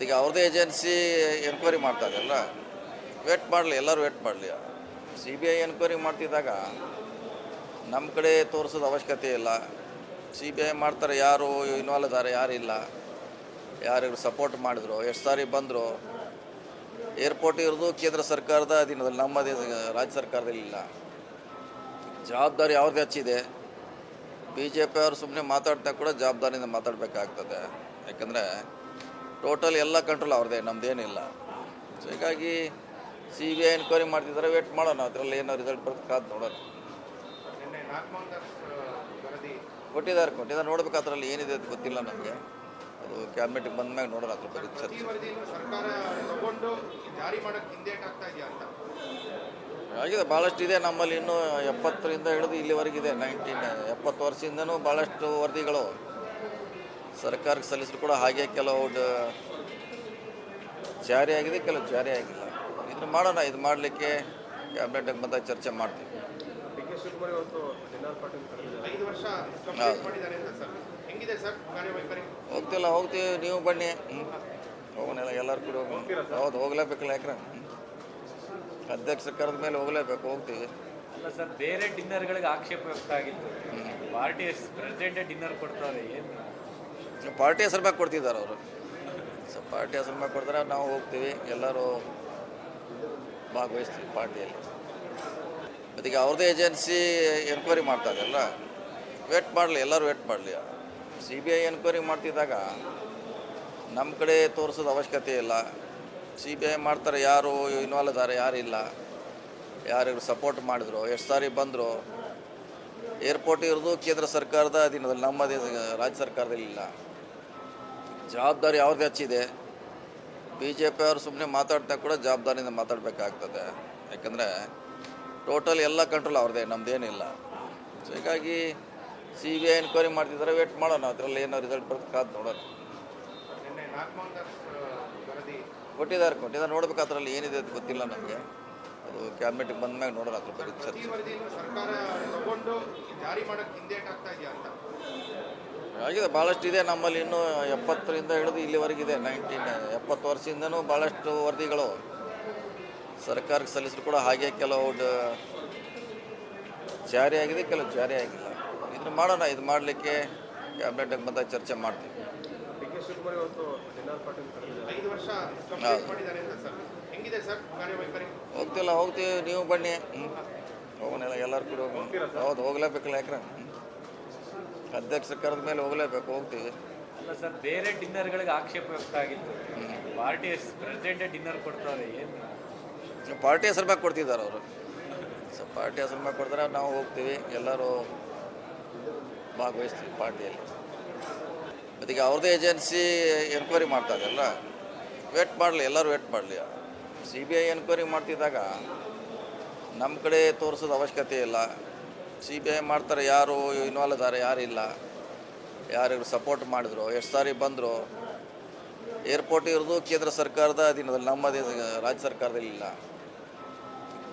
ಅದಕ್ಕೆ ಅವ್ರದ್ದೇ agency enquiry ಮಾಡ್ತಾ ಇದೆಯಲ್ಲ, ವೇಟ್ ಮಾಡಲಿ, ಎಲ್ಲರೂ ವೇಟ್ ಮಾಡಲಿ. ಸಿ ಬಿ ಐ ಎನ್ಕ್ವೈರಿ ಮಾಡ್ತಿದ್ದಾಗ ನಮ್ಮ ಕಡೆ ತೋರಿಸೋದು ಅವಶ್ಯಕತೆ ಇಲ್ಲ. ಸಿ ಬಿ ಐ ಮಾಡ್ತಾರೆ, ಯಾರು ಇನ್ವಾಲ್ವ್ ಇದ್ದಾರೆ, ಯಾರಿಲ್ಲ, ಯಾರು ಸಪೋರ್ಟ್ ಮಾಡಿದ್ರು, ಎಷ್ಟು ಸಾರಿ ಬಂದರು. ಏರ್ಪೋರ್ಟ್ ಇರೋದು ಕೇಂದ್ರ ಸರ್ಕಾರದ ಅಧೀನದಲ್ಲಿ, ನಮ್ಮ ರಾಜ್ಯ ಸರ್ಕಾರದಲ್ಲಿ ಇಲ್ಲ. ಜವಾಬ್ದಾರಿ ಅವ್ರದ್ದು ಹೆಚ್ಚಿದೆ. ಬಿ ಜೆ ಪಿ ಅವರು ಸುಮ್ಮನೆ ಮಾತಾಡ್ತಾ ಕೂಡ ಜವಾಬ್ದಾರಿಯಿಂದ ಮಾತಾಡಬೇಕಾಗ್ತದೆ. ಯಾಕಂದರೆ ಟೋಟಲ್ ಎಲ್ಲ ಕಂಟ್ರೋಲ್ ಅವ್ರದ್ದೇ, ನಮ್ಮದೇನಿಲ್ಲ. ಸೊ ಹೀಗಾಗಿ ಸಿ ಬಿ ಐ ಎನ್ಕ್ವೈರಿ ಮಾಡ್ತಿದ್ದಾರೆ, ವೇಟ್ ಮಾಡೋಣ. ಅದರಲ್ಲಿ ಏನೋ ರಿಸಲ್ಟ್ ಬರ್ತದೆ, ಕಾದು ನೋಡೋಣ. ಕೊಟ್ಟಿದ್ದಾರೆ ನೋಡ್ಬೇಕು. ಅದರಲ್ಲಿ ಏನಿದೆ ಅಂತ ಗೊತ್ತಿಲ್ಲ ನಮಗೆ. ಅದು ಕ್ಯಾಬಿನೆಟ್ಗೆ ಬಂದ ಮ್ಯಾಗ ನೋಡೋಣ ಅದ್ರ ಬಗ್ಗೆ ಚರ್ಚೆ. ಆಗಿದೆ, ಭಾಳಷ್ಟು ಇದೆ ನಮ್ಮಲ್ಲಿ. ಇನ್ನೂ 70ರಿಂದ ಹಿಡಿದು ಇಲ್ಲಿವರೆಗಿದೆ. 70 ವರ್ಷದಿಂದನೂ ಭಾಳಷ್ಟು ವರದಿಗಳು ಸರ್ಕಾರಕ್ಕೆ ಸಲ್ಲಿಸಲು ಕೂಡ ಹಾಗೆ ಕೆಲವು ಜಾರಿ ಆಗಿದೆ, ಕೆಲವು ಜಾರಿ ಆಗಿಲ್ಲ. ಇದನ್ನು ಮಾಡೋಣ. ಇದು ಮಾಡಲಿಕ್ಕೆ ಕ್ಯಾಬಿನೆಟ್ಗೆ ಬಂದಾಗ ಚರ್ಚೆ ಮಾಡ್ತೀವಿ. ಹೋಗ್ತೀವಿ, ನೀವು ಬನ್ನಿ. ಹೋಗೋಣ, ಎಲ್ಲರೂ ಕೂಡ ಹೌದು, ಹೋಗ್ಲೇಬೇಕಲ್ಲ. ಯಾಕ್ರೆ ಅಧ್ಯಕ್ಷ ಕರೆದ ಮೇಲೆ ಹೋಗ್ಲೇಬೇಕು, ಹೋಗ್ತೀವಿ. ಅಲ್ಲ ಸರ್, ಬೇರೆ ಡಿನ್ನರ್ಗಳಿಗೆ ಆಕ್ಷೇಪ ವ್ಯಕ್ತ ಆಗಿತ್ತು. ಪಾರ್ಟಿ ಪ್ರೆಸಿಡೆಂಟೇ ಡಿನ್ನರ್ ಕೊಡ್ತಾರೆ, ಏನು ಪಾರ್ಟಿ ಹೆಸರು ಮ್ಯಾಗ ಕೊಡ್ತಿದ್ದಾರೆ ಅವರು. ಸೊ ಪಾರ್ಟಿ ಹೆಸರು ಮ್ಯಾಗ ಕೊಡ್ತಾರೆ, ನಾವು ಹೋಗ್ತೀವಿ, ಎಲ್ಲರೂ ಭಾಗವಹಿಸ್ತೀವಿ ಪಾರ್ಟಿಯಲ್ಲಿ. ಅದಕ್ಕೆ ಅವ್ರದ್ದೇ ಏಜೆನ್ಸಿ ಎನ್ಕ್ವೈರಿ ಮಾಡ್ತಾ ಇದೆಯಲ್ಲ, ವೇಟ್ ಮಾಡಲಿ, ಎಲ್ಲರೂ ವೇಟ್ ಮಾಡಲಿ. ಸಿ ಬಿ ಐ ಎನ್ಕ್ವೈರಿ ಮಾಡ್ತಿದ್ದಾಗ ನಮ್ಮ ಕಡೆ ತೋರಿಸೋದು ಅವಶ್ಯಕತೆ ಇಲ್ಲ. ಸಿ ಬಿ ಐ ಮಾಡ್ತಾರೆ, ಯಾರು ಇನ್ವಾಲ್ವ್ ಇದ್ದಾರೆ, ಯಾರಿಲ್ಲ, ಯಾರು ಸಪೋರ್ಟ್ ಮಾಡಿದ್ರು, ಎಷ್ಟು ಸಾರಿ ಬಂದರು. ಏರ್ಪೋರ್ಟ್ ಇರೋದು ಕೇಂದ್ರ ಸರ್ಕಾರದ ಅಧೀನದಲ್ಲಿ, ನಮ್ಮ ರಾಜ್ಯ ಸರ್ಕಾರದಲ್ಲಿ ಇಲ್ಲ. ಜವಾಬ್ದಾರಿ ಅವ್ರದ್ದು ಹೆಚ್ಚಿದೆ. ಬಿ ಜೆ ಪಿ ಅವರು ಸುಮ್ಮನೆ ಮಾತಾಡ್ತಾ ಕೂಡ ಜವಾಬ್ದಾರಿಯಿಂದ ಮಾತಾಡಬೇಕಾಗ್ತದೆ. ಯಾಕಂದರೆ ಟೋಟಲ್ ಎಲ್ಲ ಕಂಟ್ರೋಲ್ ಅವ್ರದ್ದೇ, ನಮ್ಮದೇನಿಲ್ಲ. ಸೊ ಹೀಗಾಗಿ ಸಿ ಬಿ ಐ ಎನ್ಕ್ವೈರಿ ಮಾಡ್ತಿದ್ದಾರೆ, ವೇಟ್ ಮಾಡೋಣ. ಅದರಲ್ಲಿ ಏನೋ ರಿಸಲ್ಟ್ ಬರ್ತದೆ, ಕಾದು ನೋಡೋಣ. ಕೊಟ್ಟಿದ್ದಾರೆ ನೋಡ್ಬೇಕು. ಅದರಲ್ಲಿ ಏನಿದೆ ಅಂತ ಗೊತ್ತಿಲ್ಲ ನಮಗೆ. ಅದು ಕ್ಯಾಬಿನೆಟ್ಗೆ ಬಂದ ಮ್ಯಾಗ ನೋಡೋಣ ಅದ್ರ ಬಗ್ಗೆ ಚರ್ಚೆ. ಆಗಿದೆ, ಭಾಳಷ್ಟು ಇದೆ ನಮ್ಮಲ್ಲಿ. ಇನ್ನೂ 70ರಿಂದ ಹಿಡಿದು ಇಲ್ಲಿವರೆಗಿದೆ. 70 ವರ್ಷದಿಂದನೂ ಭಾಳಷ್ಟು ವರದಿಗಳು ಸರ್ಕಾರಕ್ಕೆ ಸಲ್ಲಿಸಲು ಕೂಡ ಹಾಗೆ ಕೆಲವು ಜಾರಿ ಆಗಿದೆ, ಕೆಲವು ಜಾರಿ ಆಗಿಲ್ಲ. ಇದನ್ನು ಮಾಡೋಣ. ಇದು ಮಾಡಲಿಕ್ಕೆ ಕ್ಯಾಬಿನೆಟ್ಗೆ ಬಂದಾಗ ಚರ್ಚೆ ಮಾಡ್ತೀವಿ. ಹೋಗ್ತೀವಿ, ನೀವು ಬನ್ನಿ. ಹೋಗೋಣ, ಎಲ್ಲರೂ ಕೂಡ ಹೌದು, ಹೋಗ್ಲೇಬೇಕಲ್ಲ. ಯಾಕ್ರೆ ಅಧ್ಯಕ್ಷ ಕರೆದ ಮೇಲೆ ಹೋಗ್ಲೇಬೇಕು, ಹೋಗ್ತೀವಿ. ಅಲ್ಲ ಸರ್, ಬೇರೆ ಡಿನ್ನರ್ಗಳಿಗೆ ಆಕ್ಷೇಪ ವ್ಯಕ್ತ ಆಗಿತ್ತು. ಪಾರ್ಟಿ ಪ್ರೆಸಿಡೆಂಟೇ ಡಿನ್ನರ್ ಕೊಡ್ತಾರೆ, ಏನು ಪಾರ್ಟಿ ಹೆಸರು ಮ್ಯಾಗ ಕೊಡ್ತಿದ್ದಾರೆ ಅವರು. ಸೊ ಪಾರ್ಟಿ ಹೆಸರು ಮ್ಯಾಗ ಕೊಡ್ತಾರೆ, ನಾವು ಹೋಗ್ತೀವಿ, ಎಲ್ಲರೂ ಭಾಗವಹಿಸ್ತೀವಿ ಪಾರ್ಟಿಯಲ್ಲಿ. ಅದಕ್ಕೆ ಅವ್ರದ್ದೇ ಏಜೆನ್ಸಿ ಎನ್ಕ್ವೈರಿ ಮಾಡ್ತಾ ಇದೆಯಲ್ಲ, ವೇಟ್ ಮಾಡಲಿ, ಎಲ್ಲರೂ ವೇಟ್ ಮಾಡಲಿ. ಸಿ ಬಿ ಐ ಎನ್ಕ್ವೈರಿ ಮಾಡ್ತಿದ್ದಾಗ ನಮ್ಮ ಕಡೆ ತೋರಿಸೋದು ಅವಶ್ಯಕತೆ ಇಲ್ಲ. ಸಿ ಬಿ ಐ ಮಾಡ್ತಾರೆ, ಯಾರು ಇನ್ವಾಲ್ವ್ ಇದ್ದಾರೆ, ಯಾರಿಲ್ಲ, ಯಾರು ಸಪೋರ್ಟ್ ಮಾಡಿದ್ರು, ಎಷ್ಟು ಸಾರಿ ಬಂದರು. ಏರ್ಪೋರ್ಟ್ ಇರೋದು ಕೇಂದ್ರ ಸರ್ಕಾರದ ಅಧೀನದಲ್ಲಿ, ನಮ್ಮ ರಾಜ್ಯ ಸರ್ಕಾರದಲ್ಲಿ ಇಲ್ಲ.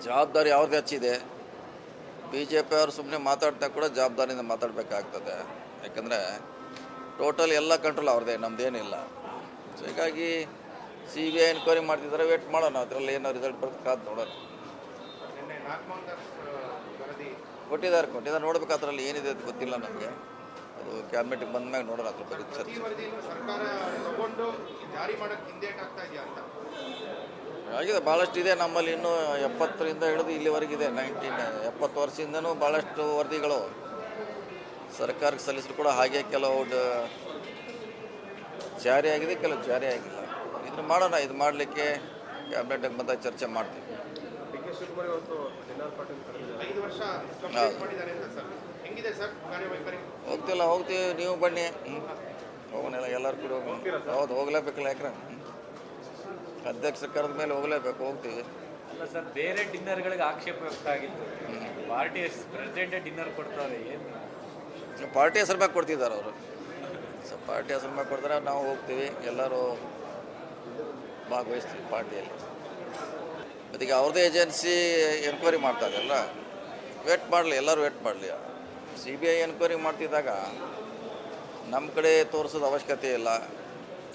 ಜವಾಬ್ದಾರಿ ಅವ್ರದ್ದು ಹೆಚ್ಚಿದೆ. ಬಿ ಜೆ ಪಿ ಅವರು ಸುಮ್ಮನೆ ಮಾತಾಡ್ತಾ ಕೂಡ ಜವಾಬ್ದಾರಿಯಿಂದ ಮಾತಾಡಬೇಕಾಗ್ತದೆ. ಯಾಕಂದರೆ ಟೋಟಲ್ ಎಲ್ಲ ಕಂಟ್ರೋಲ್ ಅವ್ರದ್ದೇ, ನಮ್ಮದೇನಿಲ್ಲ. ಸೊ ಹೀಗಾಗಿ ಸಿ ಬಿ ಐ ಎನ್ಕ್ವೈರಿ ಮಾಡ್ತಿದ್ದಾರೆ, ವೇಟ್ ಮಾಡೋಣ. ಅದರಲ್ಲಿ ಏನೋ ರಿಸಲ್ಟ್ ಬರ್ತದೆ, ಕಾದು ನೋಡೋಣ. ಕೊಟ್ಟಿದ್ದಾರೆ ನೋಡ್ಬೇಕು. ಅದರಲ್ಲಿ ಏನಿದೆ ಅಂತ ಗೊತ್ತಿಲ್ಲ ನಮಗೆ. ಅದು ಕ್ಯಾಬಿನೆಟ್ಗೆ ಬಂದ ಮ್ಯಾಗ ನೋಡೋಣ ಅದ್ರ ಬಗ್ಗೆ ಚರ್ಚೆ. ಆಗಿದೆ, ಭಾಳಷ್ಟು ಇದೆ ನಮ್ಮಲ್ಲಿ. ಇನ್ನೂ 70ರಿಂದ ಹಿಡಿದು ಇಲ್ಲಿವರೆಗಿದೆ. 70 ವರ್ಷದಿಂದನೂ ಭಾಳಷ್ಟು ವರದಿಗಳು ಸರ್ಕಾರಕ್ಕೆ ಸಲ್ಲಿಸಲು ಕೂಡ ಹಾಗೆ ಕೆಲವು ಜಾರಿ ಆಗಿದೆ, ಕೆಲವು ಜಾರಿ ಆಗಿಲ್ಲ. ಇದನ್ನು ಮಾಡೋಣ. ಇದು ಮಾಡಲಿಕ್ಕೆ ಕ್ಯಾಬಿನೆಟ್ಗೆ ಬಂದಾಗ ಚರ್ಚೆ ಮಾಡ್ತೀವಿ. ಹೋಗ್ತೀವಿ, ನೀವು ಬನ್ನಿ. ಹೋಗೋಣ, ಎಲ್ಲರೂ ಕೂಡ ಹೌದು, ಹೋಗ್ಲೇಬೇಕಲ್ಲ. ಯಾಕ್ರೆ ಅಧ್ಯಕ್ಷ ಕರೆದ ಮೇಲೆ ಹೋಗ್ಲೇಬೇಕು, ಹೋಗ್ತೀವಿ. ಅಲ್ಲ ಸರ್, ಬೇರೆ ಡಿನ್ನರ್ಗಳಿಗೆ ಆಕ್ಷೇಪ ವ್ಯಕ್ತ ಆಗಿತ್ತು. ಪಾರ್ಟಿ ಪ್ರೆಸಿಡೆಂಟೇ ಡಿನ್ನರ್ ಕೊಡ್ತಾರೆ, ಏನು ಪಾರ್ಟಿ ಹೆಸರು ಮ್ಯಾಗ ಕೊಡ್ತಿದ್ದಾರೆ ಅವರು. ಸೊ ಪಾರ್ಟಿ ಹೆಸರು ಮ್ಯಾಗ ಕೊಡ್ತಾರೆ, ನಾವು ಹೋಗ್ತೀವಿ, ಎಲ್ಲರೂ ಭಾಗವಹಿಸ್ತೀವಿ ಪಾರ್ಟಿಯಲ್ಲಿ. ಅದಕ್ಕೆ ಅವ್ರದ್ದೇ ಏಜೆನ್ಸಿ ಎನ್ಕ್ವೈರಿ ಮಾಡ್ತಾ ಇದೆಯಲ್ಲ, ವೇಟ್ ಮಾಡಲಿ, ಎಲ್ಲರೂ ವೇಟ್ ಮಾಡಲಿ. ಸಿ ಬಿ ಐ ಎನ್ಕ್ವೈರಿ ಮಾಡ್ತಿದ್ದಾಗ ನಮ್ಮ ಕಡೆ ತೋರಿಸೋದು ಅವಶ್ಯಕತೆ ಇಲ್ಲ.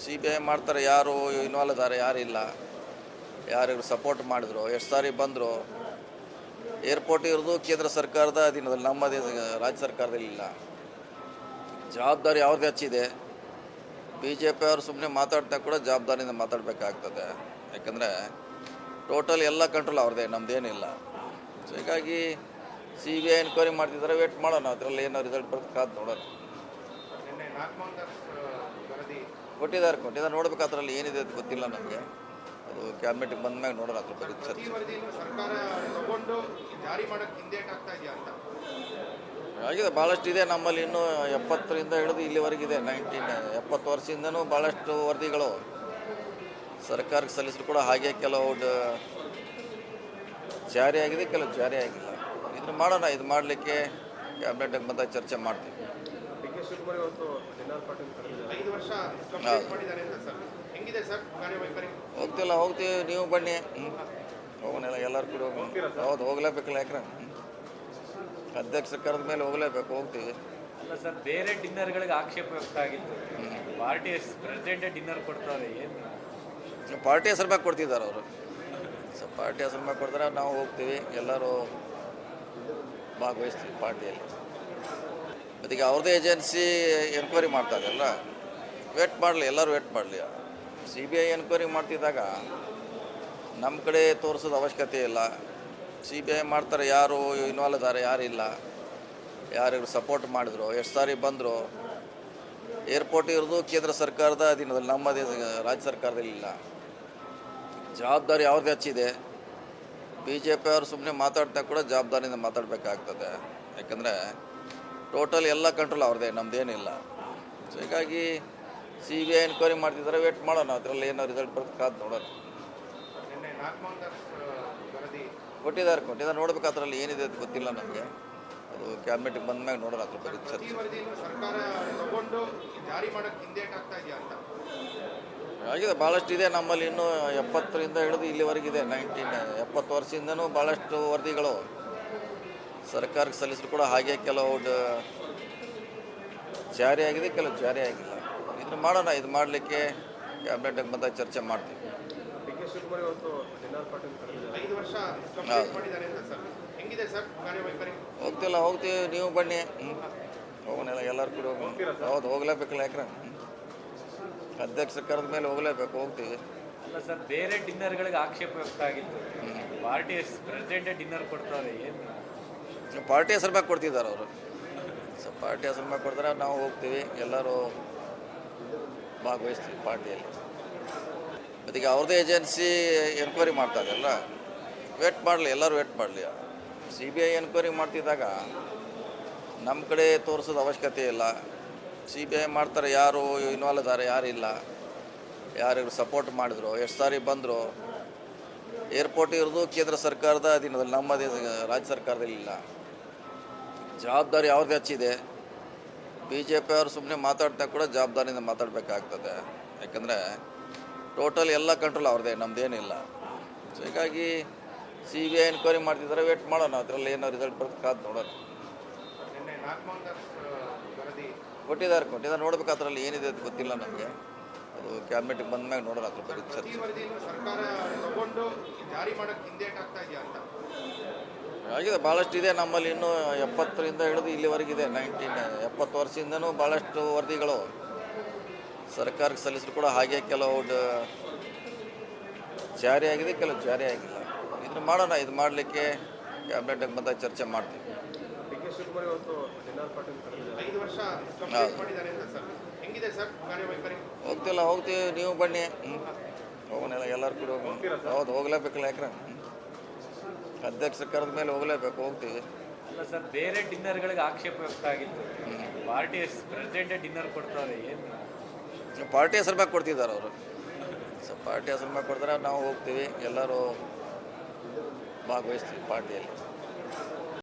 CBI ಮಾಡ್ತಾರೆ, ಯಾರು ಇನ್ವಾಲ್ವ್ ಇದ್ದಾರೆ ಯಾರಿಲ್ಲ, ಯಾರು ಸಪೋರ್ಟ್ ಮಾಡಿದ್ರು, ಎಷ್ಟು ಸಾರಿ ಬಂದರು. ಏರ್ಪೋರ್ಟ್ ಇರೋದು ಕೇಂದ್ರ ಸರ್ಕಾರದ ಅಧೀನದಲ್ಲಿ, ನಮ್ಮ ರಾಜ್ಯ ಸರ್ಕಾರದಲ್ಲಿ ಇಲ್ಲ. ಜವಾಬ್ದಾರಿ ಅವ್ರದ್ದು ಹೆಚ್ಚಿದೆ. BJP ಅವರು ಸುಮ್ಮನೆ ಮಾತಾಡ್ತಾ ಕೂಡ ಜವಾಬ್ದಾರಿಯಿಂದ ಮಾತಾಡಬೇಕಾಗ್ತದೆ. ಯಾಕಂದರೆ ಟೋಟಲ್ ಎಲ್ಲ ಕಂಟ್ರೋಲ್ ಅವ್ರದ್ದೇ, ನಮ್ಮದೇನಿಲ್ಲ. ಸೊ ಹೀಗಾಗಿ CBI ಎನ್ಕ್ವೈರಿ ಮಾಡ್ತಿದ್ದಾರೆ, ವೇಟ್ ಮಾಡೋಣ. ಅದರಲ್ಲಿ ಏನೋ ರಿಸಲ್ಟ್ ಬರ್ತದೆ, ಕಾದು ನೋಡೋಣ. ಕೊಟ್ಟಿದ್ದಾರೆ ನೋಡ್ಬೇಕು. ಅದರಲ್ಲಿ ಏನಿದೆ ಅದು ಗೊತ್ತಿಲ್ಲ ನಮಗೆ. ಅದು ಕ್ಯಾಬಿನೆಟ್ಗೆ ಬಂದ ಮ್ಯಾಗ ನೋಡೋಣ ಅದ್ರ ಬಗ್ಗೆ ಚರ್ಚೆ. ಆಗಿದೆ, ಭಾಳಷ್ಟು ಇದೆ ನಮ್ಮಲ್ಲಿ. ಇನ್ನೂ 70ರಿಂದ ಹಿಡಿದು ಇಲ್ಲಿವರೆಗಿದೆ. 70 ವರ್ಷದಿಂದನೂ ಭಾಳಷ್ಟು ವರದಿಗಳು ಸರ್ಕಾರಕ್ಕೆ ಸಲ್ಲಿಸಿದ್ರು ಕೂಡ ಹಾಗೆ ಕೆಲವು ಜಾರಿ ಆಗಿದೆ, ಕೆಲವು ಜಾರಿ ಆಗಿಲ್ಲ. ಇದನ್ನು ಮಾಡೋಣ. ಇದು ಮಾಡಲಿಕ್ಕೆ ಕ್ಯಾಬಿನೆಟ್ಗೆ ಬಂದಾಗ ಚರ್ಚೆ ಮಾಡ್ತೀವಿ. ಹೋಗ್ತೀವಿ, ನೀವು ಬನ್ನಿ. ಹೋಗೋಣ, ಎಲ್ಲರೂ ಕೂಡ ಹೋಗೋಣ. ಹೌದು, ಹೋಗ್ಲೇಬೇಕಲ್ಲ. ಯಾಕ್ರೆ ಅಧ್ಯಕ್ಷ ಕರೆದ ಮೇಲೆ ಹೋಗ್ಲೇಬೇಕು, ಹೋಗ್ತೀವಿ. ಅಲ್ಲ ಸರ್, ಬೇರೆ ಡಿನ್ನರ್ಗಳಿಗೆ ಆಕ್ಷೇಪ ವ್ಯಕ್ತ ಆಗಿತ್ತು. ಪಾರ್ಟಿ ಪ್ರೆಸಿಡೆಂಟ್ ಡಿನ್ನರ್ ಕೊಡ್ತಾರೆ, ಏನು ಪಾರ್ಟಿ ಹೆಸರು ಮ್ಯಾಗ ಕೊಡ್ತಿದ್ದಾರೆ ಅವರು. ಸೊ ಪಾರ್ಟಿ ಹೆಸರು ಮ್ಯಾಗ ಕೊಡ್ತಾರೆ, ನಾವು ಹೋಗ್ತೀವಿ, ಎಲ್ಲರೂ ಭಾಗವಹಿಸ್ತೀವಿ ಪಾರ್ಟಿಯಲ್ಲಿ. ಮತ್ತೀಗ ಅವ್ರದ್ದೇ ಏಜೆನ್ಸಿ ಎನ್ಕ್ವೈರಿ ಮಾಡ್ತಾ ಇದೆಯಲ್ಲ, ವೇಟ್ ಮಾಡಲಿ, ಎಲ್ಲರೂ ವೇಟ್ ಮಾಡಲಿ. CBI ಎನ್ಕ್ವೈರಿ ಮಾಡ್ತಿದ್ದಾಗ ನಮ್ಮ ಕಡೆ ತೋರಿಸೋದು ಅವಶ್ಯಕತೆ ಇಲ್ಲ. CBI ಮಾಡ್ತಾರೆ, ಯಾರು ಇನ್ವಾಲ್ವ್ ಇದ್ದಾರೆ ಯಾರಿಲ್ಲ, ಯಾರು ಸಪೋರ್ಟ್ ಮಾಡಿದ್ರು, ಎಷ್ಟು ಸಾರಿ ಬಂದರು. ಏರ್ಪೋರ್ಟ್ ಇರೋದು ಕೇಂದ್ರ ಸರ್ಕಾರದ ಅಧೀನದಲ್ಲಿ, ನಮ್ಮ ರಾಜ್ಯ ಸರ್ಕಾರದಲ್ಲಿ ಇಲ್ಲ. ಜವಾಬ್ದಾರಿ ಅವ್ರದ್ದು ಹೆಚ್ಚಿದೆ. BJP ಅವರು ಸುಮ್ಮನೆ ಮಾತಾಡ್ತಾ ಕೂಡ ಜವಾಬ್ದಾರಿಯಿಂದ ಮಾತಾಡಬೇಕಾಗ್ತದೆ. ಯಾಕಂದರೆ ಟೋಟಲ್ ಎಲ್ಲ ಕಂಟ್ರೋಲ್ ಅವ್ರದ್ದೇ, ನಮ್ಮದೇನಿಲ್ಲ. ಸೊ ಹೀಗಾಗಿ CBI ಎನ್ಕ್ವೈರಿ ಮಾಡ್ತಿದ್ದಾರೆ, ವೇಟ್ ಮಾಡೋಣ. ಅದರಲ್ಲಿ ಏನೋ ರಿಸಲ್ಟ್ ಬರ್ತದೆ, ಕಾದು ನೋಡೋಣ. ಕೊಟ್ಟಿದ್ದಾರೆ ನೋಡ್ಬೇಕು. ಅದರಲ್ಲಿ ಏನಿದೆ ಅದು ಗೊತ್ತಿಲ್ಲ ನಮಗೆ. ಅದು ಕ್ಯಾಬಿನೆಟ್ಗೆ ಬಂದ ಮ್ಯಾಗ ನೋಡೋಣ ಅದ್ರ ಬಗ್ಗೆ ಚರ್ಚೆ. ಆಗಿದೆ, ಭಾಳಷ್ಟು ಇದೆ ನಮ್ಮಲ್ಲಿ. ಇನ್ನೂ 70ರಿಂದ ಹಿಡಿದು ಇಲ್ಲಿವರೆಗಿದೆ. 70 ವರ್ಷದಿಂದನೂ ಭಾಳಷ್ಟು ವರದಿಗಳು ಸರ್ಕಾರಕ್ಕೆ ಸಲ್ಲಿಸಿದ್ರು ಕೂಡ ಹಾಗೆ ಕೆಲವು ಜಾರಿ ಆಗಿದೆ, ಕೆಲವು ಜಾರಿ ಆಗಿಲ್ಲ. ಇದನ್ನು ಮಾಡೋಣ. ಇದು ಮಾಡಲಿಕ್ಕೆ ಕ್ಯಾಬಿನೆಟ್ಗೆ ಬಂದಾಗ ಚರ್ಚೆ ಮಾಡ್ತೀವಿ. ಹೋಗ್ತೀವಿ, ನೀವು ಬನ್ನಿ. ಹೋಗೋಣ, ಎಲ್ಲರೂ ಕೂಡ ಹೋಗೋಣ. ಹೌದು, ಹೋಗ್ಲೇಬೇಕಲ್ಲ. ಯಾಕ್ರೆ ಅಧ್ಯಕ್ಷ ಕರೆದ ಮೇಲೆ ಹೋಗ್ಲೇಬೇಕು, ಹೋಗ್ತೀವಿ. ಅಲ್ಲ ಸರ್, ಬೇರೆ ಡಿನ್ನರ್ಗಳಿಗೆ ಆಕ್ಷೇಪ ವ್ಯಕ್ತ ಆಗಿತ್ತು. ಪಾರ್ಟಿ ಪ್ರೆಸಿಡೆಂಟ್ ಡಿನ್ನರ್ ಕೊಡ್ತಾರೆ, ಏನು ಪಾರ್ಟಿ ಹೆಸರು ಮ್ಯಾಗ ಕೊಡ್ತಿದ್ದಾರೆ ಅವರು. ಸೊ ಪಾರ್ಟಿ ಹೆಸರು ಮ್ಯಾಗ ಕೊಡ್ತಾರೆ, ನಾವು ಹೋಗ್ತೀವಿ, ಎಲ್ಲರೂ ಭಾಗವಹಿಸ್ತೀವಿ ಪಾರ್ಟಿಯಲ್ಲಿ. ಮತ್ತೀಗ ಅವ್ರದ್ದೇ ಏಜೆನ್ಸಿ ಎನ್ಕ್ವೈರಿ ಮಾಡ್ತಾ ಇದೆಯಲ್ಲ, ವೇಟ್ ಮಾಡಲಿ, ಎಲ್ಲರೂ ವೇಟ್ ಮಾಡಲಿ. CBI ಎನ್ಕ್ವೈರಿ ಮಾಡ್ತಿದ್ದಾಗ ನಮ್ಮ ಕಡೆ ತೋರಿಸೋದು ಅವಶ್ಯಕತೆ ಇಲ್ಲ. CBI ಮಾಡ್ತಾರೆ, ಯಾರು ಇನ್ವಾಲ್ವ್ ಇದ್ದಾರೆ ಯಾರಿಲ್ಲ, ಯಾರು ಸಪೋರ್ಟ್ ಮಾಡಿದ್ರು, ಎಷ್ಟು ಸಾರಿ ಬಂದರು. ಏರ್ಪೋರ್ಟ್ ಇರೋದು ಕೇಂದ್ರ ಸರ್ಕಾರದ ಅಧೀನದಲ್ಲಿ, ನಮ್ಮ ರಾಜ್ಯ ಸರ್ಕಾರದಲ್ಲಿ ಇಲ್ಲ. ಜವಾಬ್ದಾರಿ ಅವ್ರದ್ದು ಹೆಚ್ಚಿದೆ. BJP ಅವರು ಸುಮ್ಮನೆ ಮಾತಾಡ್ತಾ ಕೂಡ ಜವಾಬ್ದಾರಿಯಿಂದ ಮಾತಾಡಬೇಕಾಗ್ತದೆ. ಯಾಕಂದರೆ ಟೋಟಲ್ ಎಲ್ಲ ಕಂಟ್ರೋಲ್ ಅವ್ರದ್ದೇ, ನಮ್ಮದೇನಿಲ್ಲ. ಸೊ ಹೀಗಾಗಿ CBI ಎನ್ಕ್ವೈರಿ ಮಾಡ್ತಿದ್ದಾರೆ, ವೇಟ್ ಮಾಡೋಣ. ಅದರಲ್ಲಿ ಏನೋ ರಿಸಲ್ಟ್ ಬರ್ತದೆ, ಕಾದು ನೋಡೋಣ. ಕೊಟ್ಟಿದ್ದಾರೆ ನೋಡ್ಬೇಕು. ಅದರಲ್ಲಿ ಏನಿದೆ ಅದು ಗೊತ್ತಿಲ್ಲ ನಮಗೆ. ಅದು ಕ್ಯಾಬಿನೆಟ್ಗೆ ಬಂದ ಮ್ಯಾಗ ನೋಡೋಣ ಅದ್ರ ಬಗ್ಗೆ ಚರ್ಚೆ. ಆಗಿದೆ, ಭಾಳಷ್ಟು ಇದೆ ನಮ್ಮಲ್ಲಿ. ಇನ್ನೂ 70ರಿಂದ ಹಿಡಿದು ಇಲ್ಲಿವರೆಗಿದೆ. 70 ವರ್ಷದಿಂದನೂ ಭಾಳಷ್ಟು ವರದಿಗಳು ಸರ್ಕಾರಕ್ಕೆ ಸಲ್ಲಿಸಿದ್ರು ಕೂಡ ಹಾಗೆ ಕೆಲವು ಜಾರಿ ಆಗಿದೆ, ಕೆಲವು ಜಾರಿ ಆಗಿಲ್ಲ. ಇದನ್ನು ಮಾಡೋಣ. ಇದು ಮಾಡಲಿಕ್ಕೆ ಕ್ಯಾಬಿನೆಟ್ಗೆ ಬಂದಾಗ ಚರ್ಚೆ ಮಾಡ್ತೀವಿ. ಹೋಗ್ತೀವಿ, ನೀವು ಬನ್ನಿ. ಹೋಗೋಣ, ಎಲ್ಲರೂ ಕೂಡ ಹೋಗೋಣ. ಹೌದು, ಹೋಗ್ಲೇಬೇಕಲ್ಲ. ಯಾಕ್ರೆ ಅಧ್ಯಕ್ಷ ಕರೆದ ಮೇಲೆ ಹೋಗ್ಲೇಬೇಕು, ಹೋಗ್ತೀವಿ. ಅಲ್ಲ ಸರ್, ಬೇರೆ ಡಿನ್ನರ್ಗಳಿಗೆ ಆಕ್ಷೇಪ ವ್ಯಕ್ತ ಆಗಿತ್ತು. ಪಾರ್ಟಿ ಪ್ರೆಸಿಡೆಂಟ್ ಡಿನ್ನರ್ ಕೊಡ್ತಾರೆ, ಏನು ಪಾರ್ಟಿ ಹೆಸರು ಮ್ಯಾಗ ಕೊಡ್ತಿದ್ದಾರೆ ಅವರು. ಸೊ ಪಾರ್ಟಿ ಹೆಸರು ಮ್ಯಾಗ ಕೊಡ್ತಾರೆ, ನಾವು ಹೋಗ್ತೀವಿ, ಎಲ್ಲರೂ ಭಾಗವಹಿಸ್ತೀವಿ ಪಾರ್ಟಿಯಲ್ಲಿ.